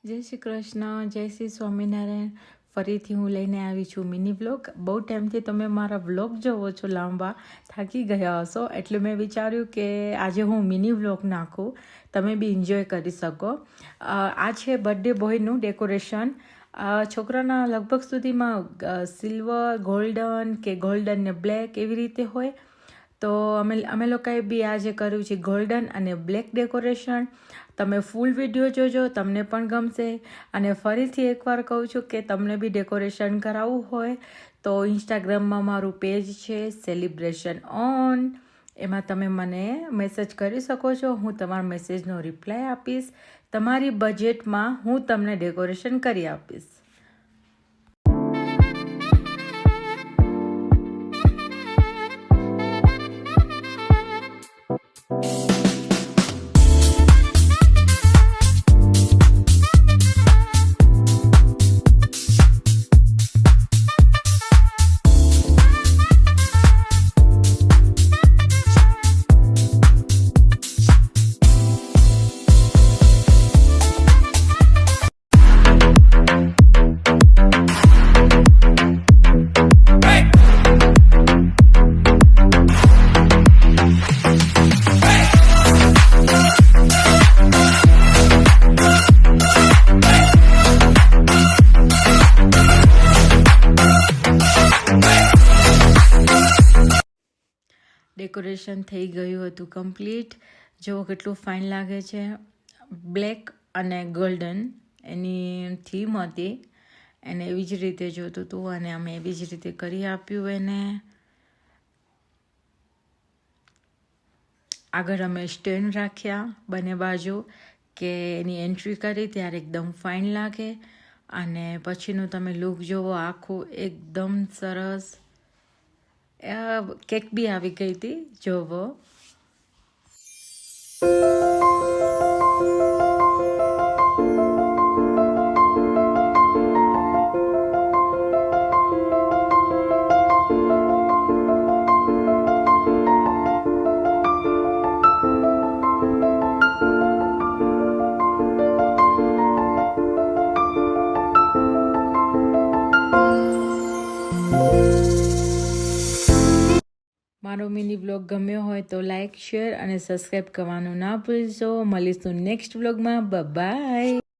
જય શ્રી કૃષ્ણ, જય શ્રી સ્વામિનારાયણ. ફરીથી હું લઈને આવી છું મિની વ્લોગ. બહુ ટાઈમથી તમે મારા વ્લોગ જોવો છો લાંબા, થાકી ગયા હશો, એટલે મેં વિચાર્યું કે આજે હું મિની વ્લોગ નાખું, તમે બી એન્જોય કરી શકો. આ છે બર્થડે બોયનું ડેકોરેશન. છોકરાના લગભગ સુધીમાં સિલ્વર, ગોલ્ડન કે ગોલ્ડન ને બ્લેક એવી રીતે હોય. તો અમે લોકોએ બી આજે કર્યું છે ગોલ્ડન અને બ્લેક ડેકોરેશન. તમે ફૂલ વિડીયો જોજો, તમને પણ ગમશે. અને ફરીથી એકવાર કહું છું કે તમને બી ડેકોરેશન કરાવવું હોય તો ઇન્સ્ટાગ્રામમાં મારું પેજ છે સેલિબ્રેશન ઓન, એમાં તમે મને મેસેજ કરી શકો છો. હું તમારા મેસેજનો રિપ્લાય આપીશ. તમારી બજેટમાં હું તમને ડેકોરેશન કરી આપીશ. ડેકોરેશન થઈ ગયું હતું કમ્પ્લીટ. જુઓ કેટલું ફાઇન લાગે છે. બ્લેક અને ગોલ્ડન એની થીમ હતી, એને એવી જ રીતે જોતું હતું અને અમે એવી જ રીતે કરી આપ્યું એને. આગળ અમે સ્ટેન્ડ રાખ્યા બંને બાજુ કે એની એન્ટ્રી કરી ત્યારે એકદમ ફાઇન લાગે. અને પછીનું તમે લુક જોવો, આખું એકદમ સરસ. કેક બી આવી ગઈ હતી, જોવો. મારો મિની વ્લોગ ગમ્યો હોય તો લાઇક, શેર અને સબસ્ક્રાઈબ કરવાનું ના ભૂલશો. મળીશું નેક્સ્ટ વ્લોગમાં. બાય.